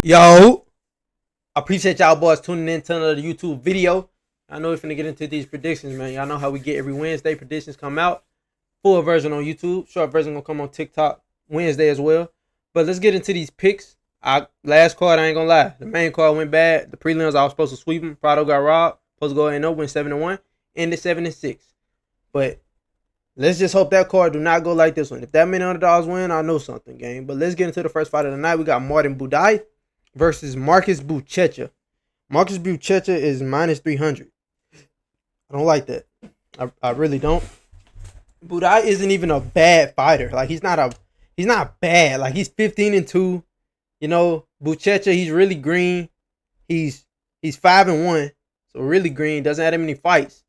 Yo, I appreciate y'all boys tuning in to another YouTube video. I know we're finna get into these predictions, man. Y'all know how we get every Wednesday. Predictions come out. Full version on YouTube. Short version gonna come on TikTok Wednesday as well. But let's get into these picks. Last card, I ain't gonna lie. The main card went bad. The prelims, I was supposed to sweep them. Prado got robbed. Supposed to go 8-0, win 7-1. Ended 7-6. But let's just hope that card do not go like this one. If that many underdogs win, I know something, game. But let's get into the first fight of the night. We got Martin Budai versus Marcus Buchecha. Marcus Buchecha is minus 300. I don't like that. I really don't. Budai isn't even a bad fighter. Like he's not bad. Like he's 15-2. You know, Buchecha, he's really green. He's 5-1. So really green. Doesn't have that many fights.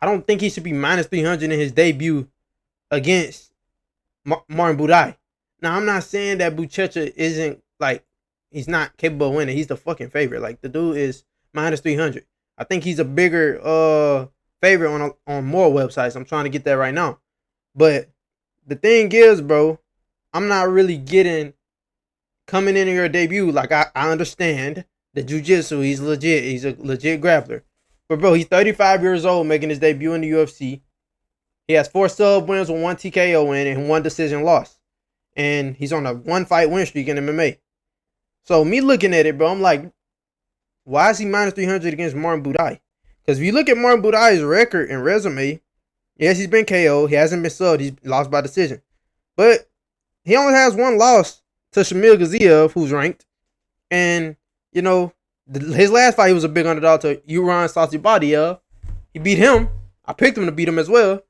I don't think he should be minus 300 in his debut against Martin Budai. Now, I'm not saying that Buchecha isn't like he's not capable of winning. He's the fucking favorite. Like the dude is minus 300. I think he's a bigger favorite on more websites. I'm trying to get that right now. But the thing is, bro, I'm not really getting coming into your debut. Like I understand the jiu-jitsu. He's legit. He's a legit grappler. But bro, he's 35 years old making his debut in the UFC. He has 4 sub wins with 1 TKO win and 1 decision loss. And he's on a 1-fight win streak in MMA. So me looking at it, bro, I'm like, why is he minus 300 against Martin Budai? Because if you look at Martin Budai's record and resume, yes, he's been KO. He hasn't been subbed. He's lost by decision. But he only has 1 loss to Shamil Gaziev, who's ranked. And, you know, his last fight, he was a big underdog to Uran Sasibadiev. He beat him. I picked him to beat him as well.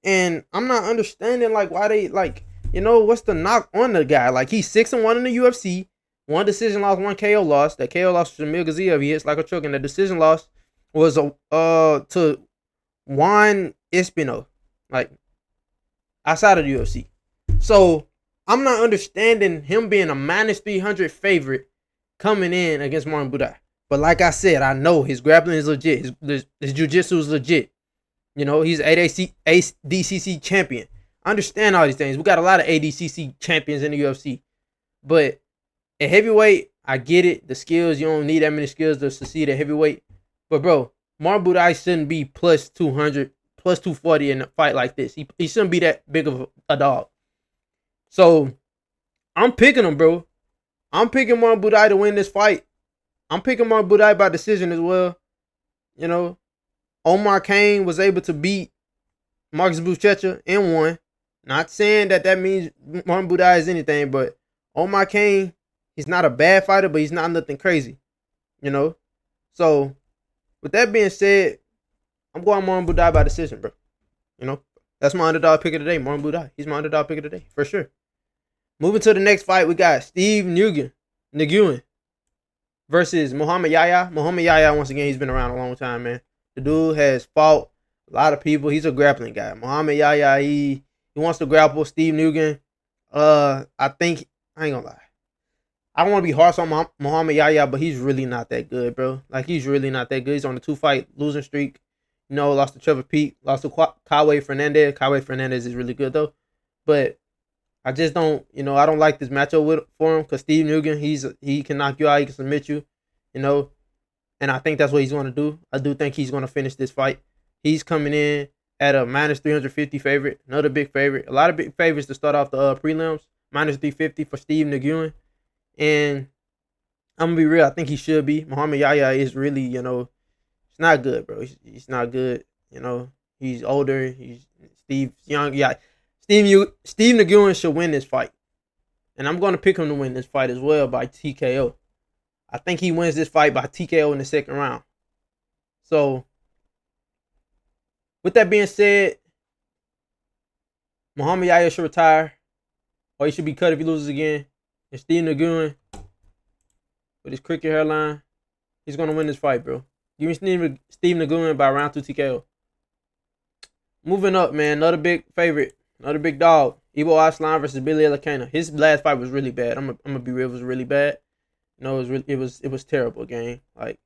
And I'm not understanding, like, why they, like, you know, what's the knock on the guy? Like, he's 6-1 in the UFC. 1 decision loss, 1 KO loss. That KO loss to Shamil Gaziev, he hits like a truck. And the decision loss was to Juan Espino, like, outside of the UFC. So, I'm not understanding him being a minus 300 favorite coming in against Martin Budai. But like I said, I know his grappling is legit. His jiu-jitsu is legit. You know, he's ADCC champion. I understand all these things. We got a lot of ADCC champions in the UFC. But at heavyweight, I get it. The skills, you don't need that many skills to succeed at heavyweight. But bro, Martin Budai shouldn't be plus 200, plus 240 in a fight like this. He shouldn't be that big of a dog. So, I'm picking him, bro. I'm picking Martin Budai to win this fight. I'm picking Martin Budai by decision as well. You know, Omar Kane was able to beat Marcus Buchecha and won. Not saying that means Martin Budai is anything, but Omar Kane, he's not a bad fighter, but he's not nothing crazy. You know? So, with that being said, I'm going Martin Budai by decision, bro. You know? That's my underdog pick of the day, Martin Budai. He's my underdog pick of the day, for sure. Moving to the next fight, we got Steve Nguyen versus Muhammad Yahya. Muhammad Yahya, once again, he's been around a long time, man. The dude has fought a lot of people. He's a grappling guy. Muhammad Yahya, he wants to grapple. Steve Nguyen, I ain't gonna lie. I don't want to be harsh on Muhammad Yahya, but he's really not that good, bro. Like, he's really not that good. He's on a 2-fight losing streak. You know, lost to Trevor Peake, lost to Kawhi Fernandez. Kawhi Fernandez is really good, though. But I just don't, you know, I don't like this matchup for him because Steve Nguyen, he can knock you out, he can submit you, you know, and I think that's what he's going to do. I do think he's going to finish this fight. He's coming in at a minus 350 favorite, another big favorite. A lot of big favorites to start off the prelims, minus 350 for Steve Nguyen, and I'm going to be real, I think he should be. Muhammad Yahya is really, you know, it's not good, bro. He's not good, you know. He's older, Steve's young, yeah. Steve Nguyen should win this fight. And I'm going to pick him to win this fight as well by TKO. I think he wins this fight by TKO in the 2nd round. So, with that being said, Muhammad Yahya should retire. Or he should be cut if he loses again. And Steve Nguyen, with his cricket hairline, he's going to win this fight, bro. Give me Steve Nguyen by round 2 TKO. Moving up, man. Another big favorite. Another big dog, Ivo Aslan versus Billy Elakana. His last fight was really bad. I'm gonna be real, it was really bad. You know, it was terrible, game. Like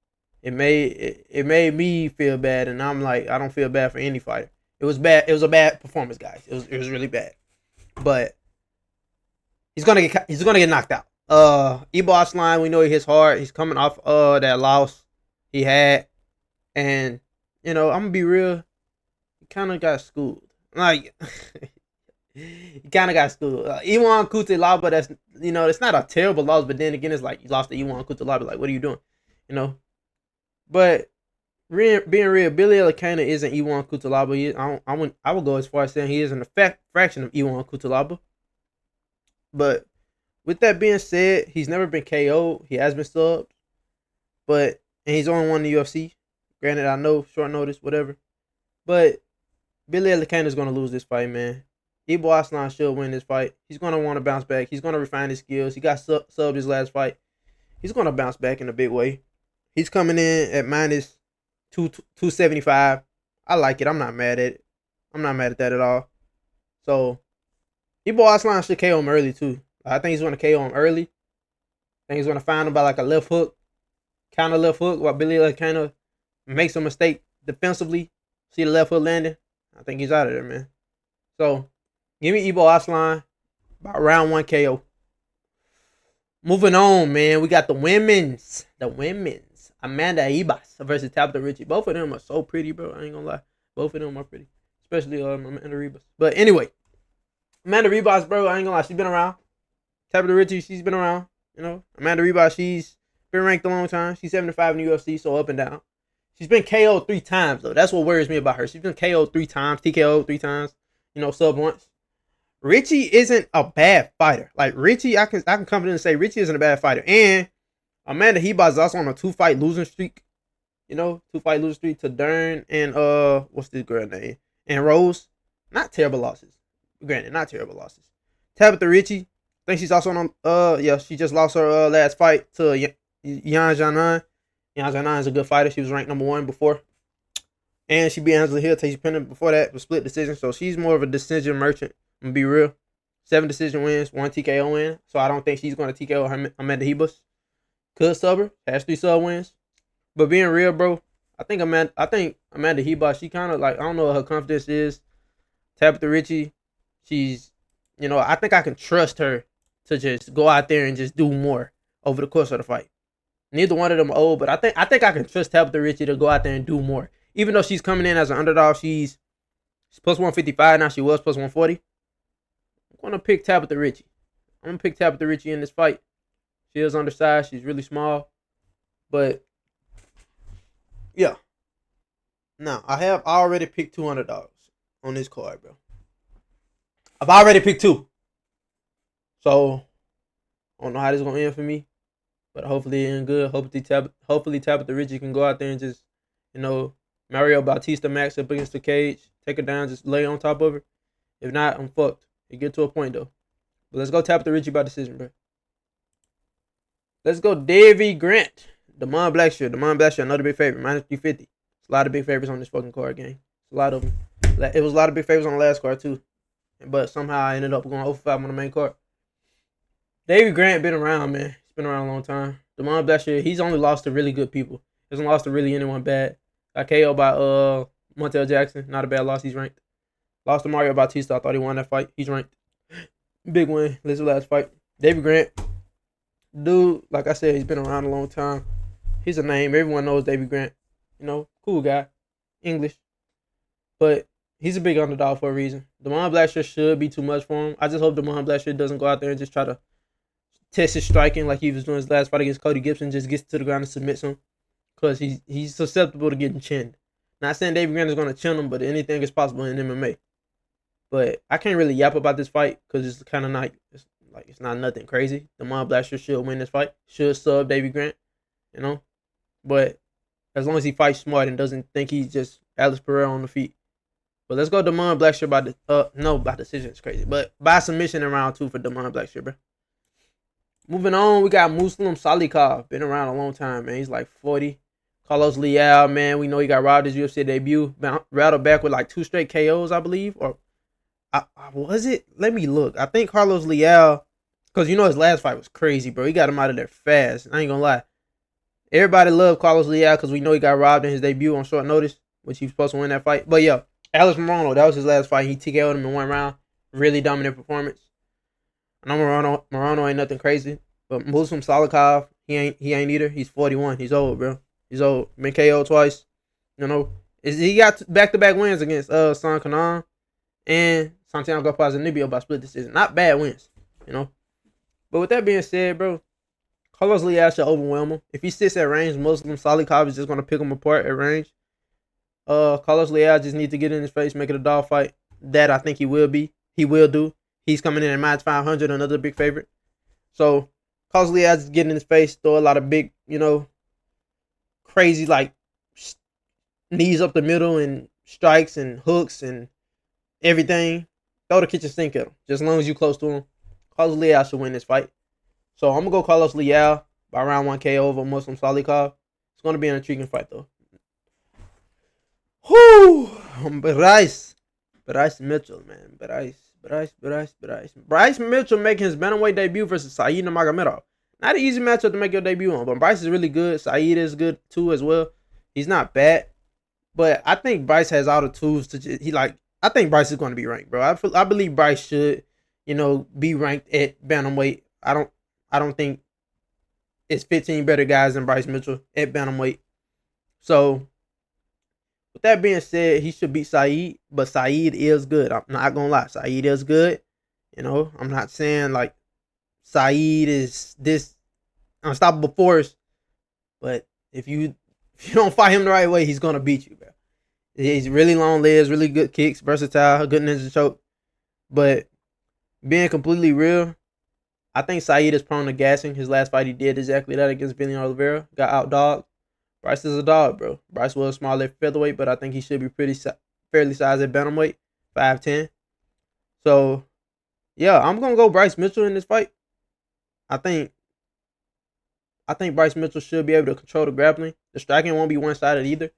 it made me feel bad, and I'm like, I don't feel bad for any fighter. It was bad. It was a bad performance, guys. It was really bad. But he's gonna get knocked out. Ebo Aslan, we know he hits hard. He's coming off that loss he had. And, I'm gonna be real, he kinda got schooled. Like he kinda got schooled. Iwan Kutalaba, that's it's not a terrible loss, but then again it's like you lost to Iwan Kutalaba, like what are you doing? You know? But being real, Billy Elakana isn't Iwan Kutalaba. I would go as far as saying he isn't a fraction of Iwan Kutalaba. But with that being said, he's never been KO'd. He has been subbed, and he's only won the UFC. Granted, I know short notice, whatever. But Billy Elakana is gonna lose this fight, man. Ebo Aslan should win this fight. He's gonna want to bounce back. He's gonna refine his skills. He got subbed his last fight. He's gonna bounce back in a big way. He's coming in at minus 275. I like it. I'm not mad at it. I'm not mad at that at all. So, Ebo Aslan should KO him early, too. I think he's going to KO him early. I think he's going to find him by like a left hook, counter left hook, while Billy kind of makes a mistake defensively. See the left hook landing? I think he's out of there, man. So, give me Ebo Aslan by round 1 KO. Moving on, man. We got the women's. Amanda Ribas versus Tabitha Ritchie. Both of them are so pretty, bro. I ain't gonna lie. Both of them are pretty. Especially Amanda Ribas. But anyway, Amanda Ribas, bro, I ain't gonna lie. She's been around. Tabitha Ritchie, she's been around. Amanda Ribas, she's been ranked a long time. She's 75 in the UFC, so up and down. She's been KO'd 3 times, though. That's what worries me about her. She's been KO'd 3 times, TKO'd 3 times, sub once. Ritchie isn't a bad fighter. Like, Ritchie, I can confidently say Ritchie isn't a bad fighter. And Amanda Ribas is also on a 2-fight losing streak. 2-fight losing streak to Dern and, what's this girl name? And Rose. Not terrible losses. Granted, not terrible losses. Tabitha Ritchie, I think she's also on, she just lost her last fight to Yan Janan. Yan Janan is a good fighter. She was ranked number 1 before. And she beat Angela Hill, Tasia Pennon before that with split decision. So she's more of a decision merchant. I'm going to be real. 7 decision wins, 1 TKO win. So I don't think she's going to TKO Amanda Ribas. Could sub her. Has 3 sub wins. But being real, bro, I think Amanda Ribas, she kind of like, I don't know what her confidence is. Tabitha Ritchie, she's, I think I can trust her to just go out there and just do more over the course of the fight. Neither one of them are old, but I think I can trust Tabitha Ritchie to go out there and do more. Even though she's coming in as an underdog, she's plus 155 now. She was plus 140. I'm going to pick Tabitha Ritchie. I'm going to pick Tabitha Ritchie in this fight. She is undersized. She's really small. But, yeah. Now, I have already picked 2 underdogs on this card, bro. I've already picked 2. So, I don't know how this is going to end for me. But hopefully it ends good. Hopefully Tabitha Ritchie can go out there and just, Mario Bautista Max up against the cage. Take her down, just lay on top of her. If not, I'm fucked. It get to a point, though. But let's go Tabitha Ritchie by decision, bro. Let's go Davy Grant. Damon Blackshear. Another big favorite. Minus 350. It's a lot of big favorites on this fucking card game. It's a lot of them. It was a lot of big favorites on the last card, too. But somehow I ended up going 0-5 on the main card. Davy Grant been around, man. He's been around a long time. Damon Blackshear, he's only lost to really good people. He hasn't lost to really anyone bad. Got KO'd by Montel Jackson. Not a bad loss. He's ranked. Lost to Mario Bautista. I thought he won that fight. He's ranked. Big win. This is the last fight. Davy Grant. Dude, like I said, he's been around a long time. He's a name. Everyone knows Davy Grant. Cool guy. English. But he's a big underdog for a reason. Damon Blackshear should be too much for him. I just hope Damon Blackshear doesn't go out there and just try to test his striking like he was doing his last fight against Cody Gibson. Just gets to the ground and submits him. Because he's susceptible to getting chinned. Not saying Davy Grant is going to chin him, but anything is possible in MMA. But I can't really yap about this fight because it's kind of not, it's not nothing crazy. Damon Blackshear should win this fight. Should sub Davy Grant, But as long as he fights smart and doesn't think he's just Alex Pereira on the feet. But let's go Damon Blackshear by decision. It's crazy. But by submission in round 2 for Damon Blackshear, bro. Moving on, we got Muslim Salikov. Been around a long time, man. He's like 40. Carlos Leal, man. We know he got robbed his UFC debut. Rattled back with like 2 straight KOs, I believe. Or was it? Let me look. I think Carlos Leal, because his last fight was crazy, bro. He got him out of there fast. I ain't gonna lie. Everybody loved Carlos Leal because we know he got robbed in his debut on short notice, which he was supposed to win that fight. But yeah, Alex Morono, that was his last fight. He TKO'd him in 1 round. Really dominant performance. I know Morono ain't nothing crazy. But Muslim Salikov, he ain't either. He's 41. He's old, bro. He's old. Been KO twice. You know, he got back-to-back wins against Son Kanan and Santiago Ponzinibbio by split decision. Not bad wins, you know. But with that being said, bro, Carlos Leal should overwhelm him. If he sits at range, Muslim Salikov is just gonna pick him apart at range. Carlos Leal just needs to get in his face, make it a dog fight. That I think he will be. He will do. He's coming in at minus 500, another big favorite. So Carlos Leal just get in his face, throw a lot of big, crazy like knees up the middle and strikes and hooks and everything. Throw the kitchen sink at him. Just as long as you close to him. Carlos Leal should win this fight. So I'm gonna go Carlos Leal by round 1 KO over Muslim Salikov. It's gonna be an intriguing fight though. Whoo! Bryce Mitchell, man. Bryce Mitchell making his bantamweight debut versus Said Nurmagomedov. Not an easy matchup to make your debut on, but Bryce is really good. Said is good too as well. He's not bad, but I think Bryce has all the tools to I think Bryce is going to be ranked, bro. I believe Bryce should, be ranked at bantamweight. I don't think it's 15 better guys than Bryce Mitchell at bantamweight. So with that being said, he should beat Said, but Said is good. I'm not gonna lie, Said is good. I'm not saying like Said is this unstoppable force, but if you don't fight him the right way, he's gonna beat you, bro. He's really long legs, really good kicks, versatile, good ninja choke. But being completely real, I think Said is prone to gassing. His last fight he did exactly that against Benny Oliveira. Got outdogged. Bryce is a dog, bro. Bryce was smaller featherweight, but I think he should be fairly sized at bantamweight, 5'10". So, yeah, I'm gonna go Bryce Mitchell in this fight. I think Bryce Mitchell should be able to control the grappling. The striking won't be one-sided either.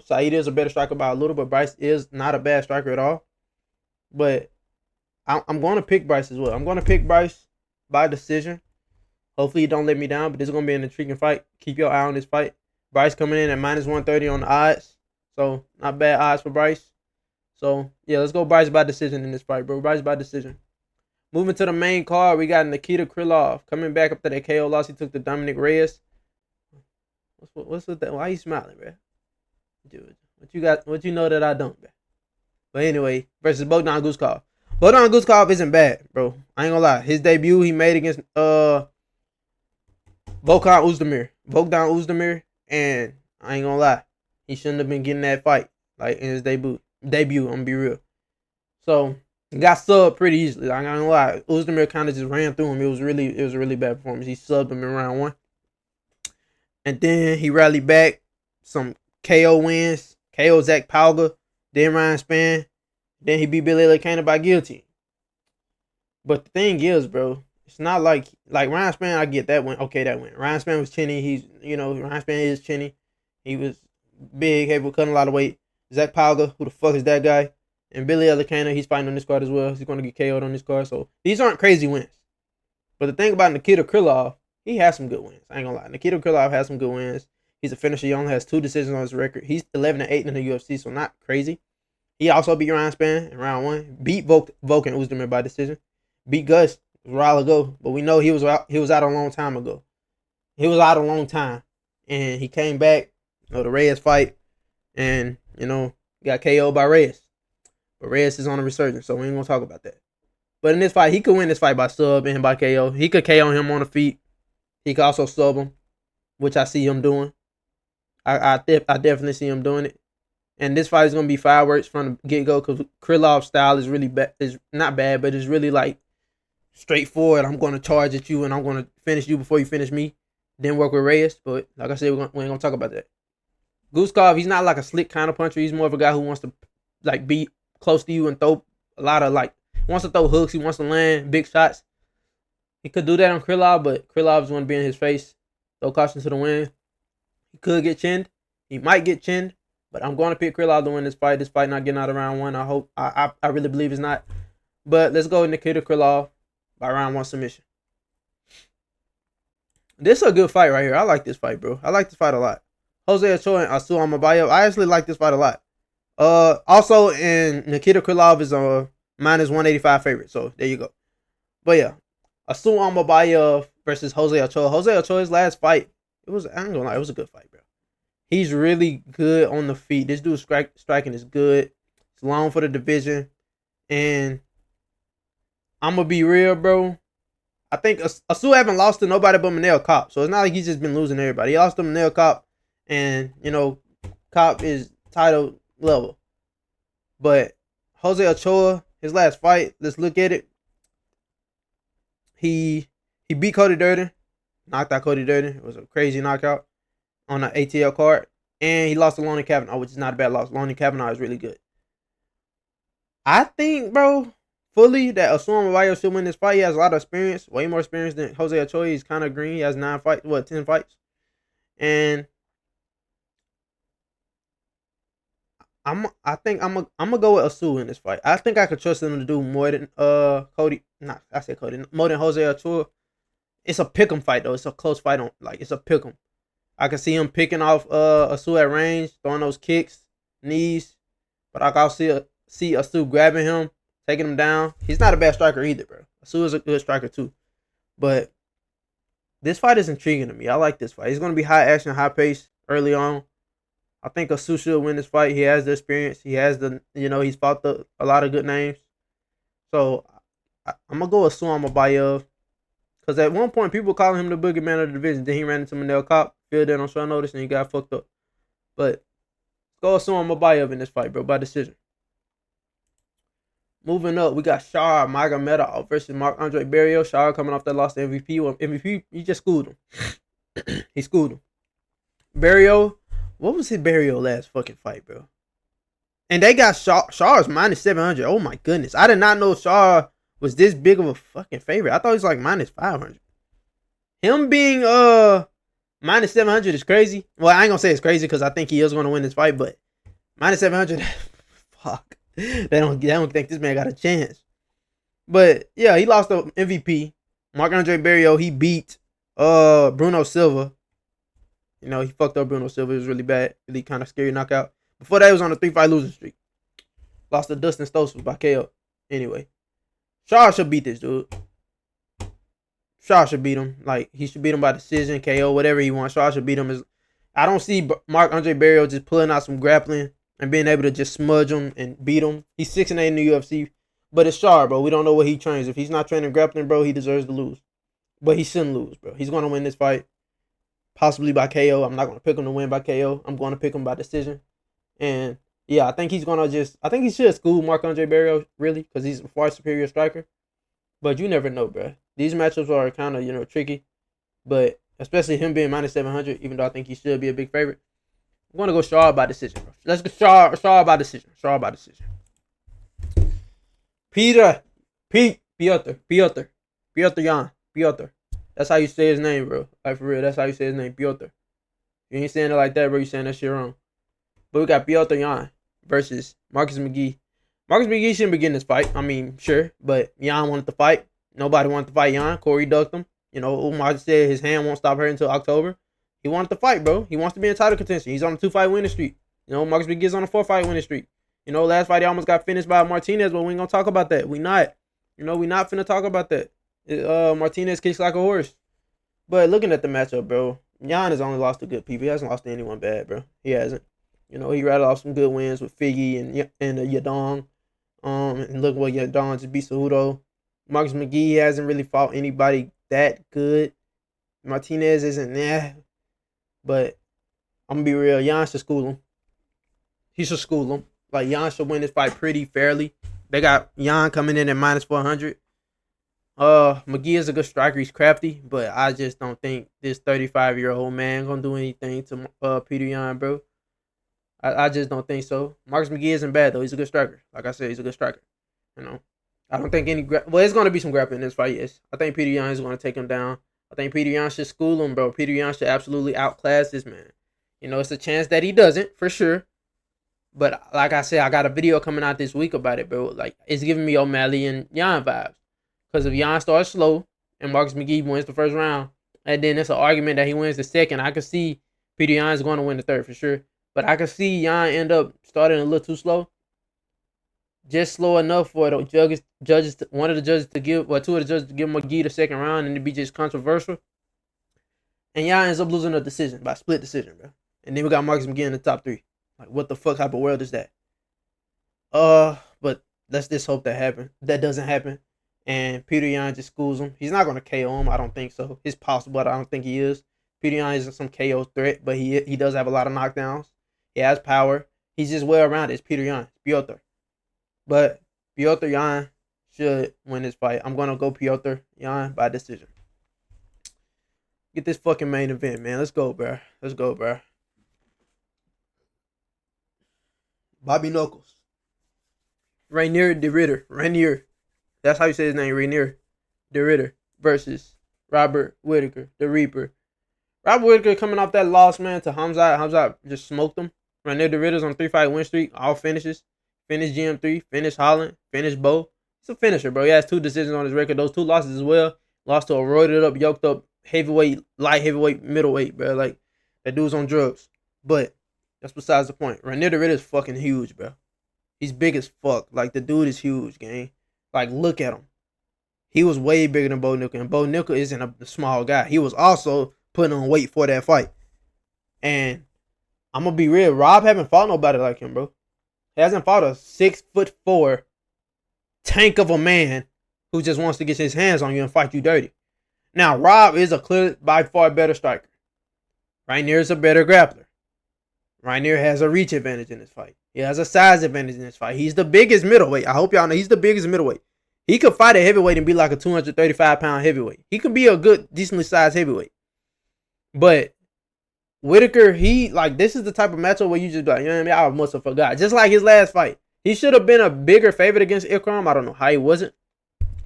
Said is a better striker by a little, but Bryce is not a bad striker at all. But I'm going to pick Bryce as well. I'm going to pick Bryce by decision. Hopefully he don't let me down, but this is going to be an intriguing fight. Keep your eye on this fight. Bryce coming in at minus 130 on the odds. So, not bad odds for Bryce. So, yeah, let's go Bryce by decision in this fight, bro. Bryce by decision. Moving to the main card, we got Nikita Krylov coming back up to that KO loss. He took the Dominic Reyes. What's with that? Why are you smiling, bro? Dude, what you know that I don't, bro? But anyway, versus Bogdan Guskov. Bogdan Guskov isn't bad, bro. I ain't gonna lie. His debut he made against Bogdan Uzdemir, and I ain't gonna lie, he shouldn't have been getting that fight like in his debut. I'm gonna be real. So he got subbed pretty easily. Like, I ain't gonna lie, Uzdemir kind of just ran through him. It was a really bad performance. He subbed him in round 1, and then he rallied back. Some KO wins. KO Zach Palga, then Ryan Spann, then he beat Billy Ellicana by guillotine. But the thing is, bro, it's not like Ryan Spann. I get that one. Okay, that win. Ryan Spann was chinny. Ryan Spann is chinny. He was big, heavy, cutting a lot of weight. Zach Palga, who the fuck is that guy? And Billy Ellicana, he's fighting on this card as well. He's going to get KO'd on this card. So these aren't crazy wins. But the thing about Nikita Krylov, he has some good wins. I ain't gonna lie. Nikita Krylov has some good wins. He's a finisher. He only has 2 decisions on his record. He's 11-8 in the UFC, so not crazy. He also beat Ryan Spann in round 1. Beat Volkan Uzdemir by decision. Beat Gus a while ago, but we know he was out a long time ago. He was out a long time, and he came back. The Reyes fight, and got KO'd by Reyes. But Reyes is on a resurgence, so we ain't gonna talk about that. But in this fight, he could win this fight by sub and by KO. He could KO him on the feet. He could also sub him, which I see him doing. I definitely see him doing it. And this fight is going to be fireworks from the get-go because Krylov's style is really is not bad, but it's really like straightforward. I'm going to charge at you and I'm going to finish you before you finish me. Then work with Reyes. But like I said, we ain't going to talk about that. Guskov, he's not like a slick kind of puncher. He's more of a guy who wants to like be close to you and throw a lot of wants to throw hooks. He wants to land big shots. He could do that on Krylov, but Krylov's going to be in his face. Throw caution to the wind. He could get chinned. He might get chinned, but I'm going to pick Krylov to win this fight. This fight not getting out of round 1. I really believe it's not. But let's go Nikita Krylov by round 1 submission. This is a good fight right here. I like this fight, bro. I like this fight a lot. Jose Ochoa and Asu Amabayo. I actually like this fight a lot. Also, and Nikita Krylov is a minus 185 favorite. So there you go. But yeah, Asu Amabayo versus Jose Ochoa. Jose Ochoa's last fight, I ain't gonna lie, it was a good fight, bro. He's really good on the feet. This dude's striking is good. It's long for the division. And I'm going to be real, bro. I think Asu haven't lost to nobody but Manel Kopp. So it's not like he's just been losing to everybody. He lost to Manel Kopp. And, Kopp is title level. But Jose Ochoa, his last fight, let's look at it. He beat Cody Durden. Knocked out Cody Durden. It was a crazy knockout on the ATL card. And he lost to Lonnie Kavanaugh, which is not a bad loss. Lonnie Kavanaugh is really good. I think, bro, fully that Osuna Mabayo should win this fight. He has a lot of experience, way more experience than Jose Ochoa. He's kind of green. He has 10 fights. And I think I'm gonna go with Asu in this fight. I think I could trust him to do more than more than Jose Ochoa. It's a pick'em fight though. It's a close fight it's a pick'em. I can see him picking off Asu at range, throwing those kicks, knees, but I can also see Asu grabbing him, taking him down. He's not a bad striker either, bro. Asu is a good striker too. But this fight is intriguing to me. I like this fight. It's gonna be high action, high pace early on. I think Asu should win this fight. He has the experience. He has he's fought a lot of good names. So I'm gonna go with Asu Mabayev. Because at one point, people calling him the boogeyman of the division. Then he ran into Manel Kopp, filled in on short notice, and he got fucked up. But go Asu Mabayev in this fight, bro, by decision. Moving up, we got Shar Magomedov versus Marc-Andre Barrios. Shar coming off that loss to MVP. Well, MVP, he just schooled him. He schooled him. Barrios, what was his Barrios last fucking fight, bro? And they got Shar's minus 700. Oh my goodness. I did not know Shar was this big of a fucking favorite. I thought he was like minus 500. Him being minus 700 is crazy. Well, I ain't gonna say it's crazy because I think he is gonna win this fight, but minus 700, fuck. They don't think this man got a chance. But yeah, he lost the MVP. Marc-Andre Barrios, he beat Bruno Silva. He fucked up Bruno Silva. It was really bad. Really kind of scary knockout. Before that, he was on a 3-fight losing streak. Lost to Dustin Stosur by KO. Anyway, Shar should beat this dude. Shar should beat him. Like, he should beat him by decision, KO, whatever he wants. Shar should beat him. I don't see Marc-Andre Barrios just pulling out some grappling and being able to just smudge him and beat him. He's 6-8 in the UFC. But it's Shar, bro. We don't know what he trains. If he's not training grappling, bro, he deserves to lose. But he shouldn't lose, bro. He's going to win this fight. Possibly by KO. I'm not going to pick him to win by KO. I'm going to pick him by decision. And, yeah, I think he's going to I think he should school Marc-Andre Barrios, really, because he's a far superior striker. But you never know, bro. These matchups are kind of, tricky. But especially him being minus 700, even though I think he should be a big favorite. I'm going to go Shar by decision, bro. Let's go Shar by decision. Shar by decision. Piotr Jan. That's how you say his name, bro. Like, for real, that's how you say his name, Piotr. You ain't saying it like that, bro. You saying that shit wrong. But we got Piotr Jan versus Marcus McGee. Marcus McGee shouldn't be getting this fight. I mean, sure. But Jan wanted to fight. Nobody wanted to fight Jan. Corey ducked him. Umar said his hand won't stop hurting until October. He wanted to fight, bro. He wants to be in title contention. He's on a 2-fight winning streak. Marcus McGee's on a 4-fight winning streak. Last fight he almost got finished by Martinez, but we ain't gonna talk about that. We not. We not finna talk about that. Martinez kicks like a horse. But looking at the matchup, bro, Jan has only lost to good people. He hasn't lost to anyone bad, bro. He hasn't. He rattled off some good wins with Figgy and Yadong. And look what Yadong just beat Cejudo. Marcus McGee hasn't really fought anybody that good. Martinez isn't but I'm gonna be real. Jan should school him. He should school him. Like, Jan should win this fight pretty fairly. They got Jan coming in at minus 400. McGee is a good striker. He's crafty, but I just don't think this 35-year-old man gonna do anything to Peter Yan, bro. I just don't think so. Marcus McGee isn't bad though. He's a good striker. Like I said, he's a good striker. I don't think it's gonna be some grappling in this fight. Yes, I think Peter Yan is gonna take him down. I think Peter Yan should school him, bro. Peter Yan should absolutely outclass this man. It's a chance that he doesn't, for sure. But like I said, I got a video coming out this week about it, bro. Like, it's giving me O'Malley and Yan vibes. Because if Yan starts slow and Marcus McGee wins the first round, and then it's an argument that he wins the second, I could see Peter Yan is going to win the third for sure. But I could see Yan end up starting a little too slow. just slow enough for the one of the judges to give, well, two of the judges to give McGee the second round and to be just controversial. And y'all ends up losing a decision by split decision, bro. And then we got Marcus McGee in the top 3. Like, what the fuck type of world is that? But let's just hope that doesn't happen. And Peter Yan just schools him. He's not gonna KO him. I don't think so. It's possible, but I don't think he is. Peter Yan isn't some KO threat, but he does have a lot of knockdowns. He has power. He's just well rounded. It's Peter Yan, Piotr. But Piotr Yan should win this fight. I'm gonna go Piotr Yan by decision. Get this fucking main event, man. Let's go, bro. Let's go, bro. Bobby Knuckles. Rainier de Ritter. Rainier. That's how you say his name, Rainier de Ritter versus Robert Whitaker, the Reaper. Robert Whitaker coming off that loss, man, to Hamzat. Hamzat just smoked him. Rainier de Ritter's on a 3-fight win streak. All finishes. Finished GM3. Finished Holland. Finished Bo. He's a finisher, bro. He has 2 decisions on his record. Those 2 losses as well. Lost to a roided up, yoked up heavyweight, light heavyweight, middleweight, bro. Like, that dude's on drugs. But that's besides the point. Rainier de Ritter's fucking huge, bro. He's big as fuck. Like, the dude is huge, gang. Like, look at him. He was way bigger than Bo Nickel. And Bo Nickel isn't a small guy. He was also putting on weight for that fight. And I'm going to be real. Rob haven't fought nobody like him, bro. He hasn't fought a 6'4" tank of a man who just wants to get his hands on you and fight you dirty. Now, Rob is a clear, by far better striker. Rainier is a better grappler. Rainier has a reach advantage in this fight. He has a size advantage in this fight. He's the biggest middleweight. I hope y'all know he's the biggest middleweight. He could fight a heavyweight and be like a 235-pound heavyweight. He could be a good, decently sized heavyweight. But Whitaker, this is the type of matchup where you just be like, you know what I mean? I must have forgot. Just like his last fight. He should have been a bigger favorite against Ikram. I don't know how he wasn't.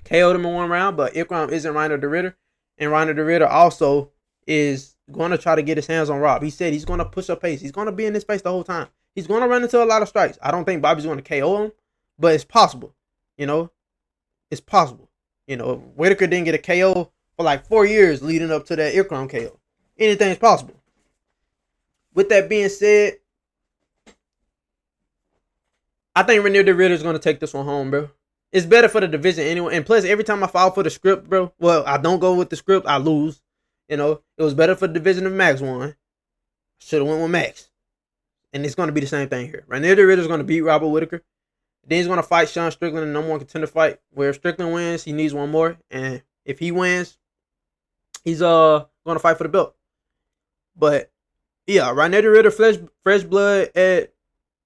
KO'd him in 1 round, but Ikram isn't Rainier de Ritter. And Rainier de Ritter also is going to try to get his hands on Rob. He said he's going to push up pace. He's going to be in his face the whole time. He's going to run into a lot of strikes. I don't think Bobby's going to KO him, but it's possible. You know, it's possible. You know, Whitaker didn't get a KO for like 4 years leading up to that Ikram KO. Anything's possible. With that being said, I think Rainier de Ritter is going to take this one home, bro. It's better for the division anyway. And plus, every time I fall for the script, bro, well, I don't go with the script, I lose. You know, it was better for the division if Max won. Should have went with Max. And it's going to be the same thing here. Rainier de Ritter is going to beat Robert Whitaker. Then he's going to fight Sean Strickland in the #1 contender fight. Where if Strickland wins, he needs one more. And if he wins, he's going to fight for the belt. But, yeah, Rainier de Ritter, fresh blood at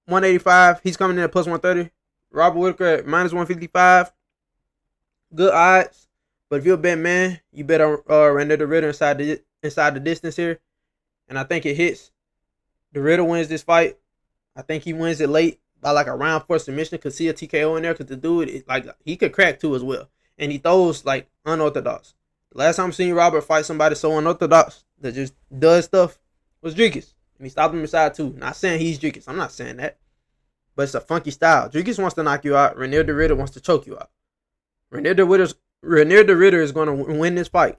185. He's coming in at plus 130. Robert Whitaker at minus 155. Good odds. But if you're a bet man, you bet on Rainier de Ritter inside the distance here. And I think it hits. De Ritter wins this fight. I think he wins it late by like a round 4 submission. Could see a TKO in there because the dude, he could crack too as well. And he throws like unorthodox. The last time I seen Robert fight somebody so unorthodox that just does stuff was Dricus. And he stopped him inside too. Not saying he's Dricus. I'm not saying that. But it's a funky style. Dricus wants to knock you out. Rainier de Ritter wants to choke you out. Rainier de Ritter is going to win this fight.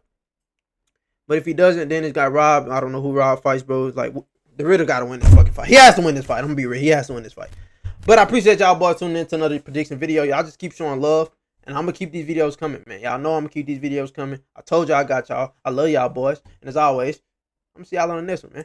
But if he doesn't, then it's got Rob. I don't know who Rob fights, bro. Like, de Ritter got to win this fucking fight. He has to win this fight. I'm going to be real. He has to win this fight. But I appreciate y'all boys tuning in to another prediction video. Y'all just keep showing love. And I'm going to keep these videos coming, man. Y'all know I'm going to keep these videos coming. I told y'all I got y'all. I love y'all boys. And as always, I'm going to see y'all on the next one, man.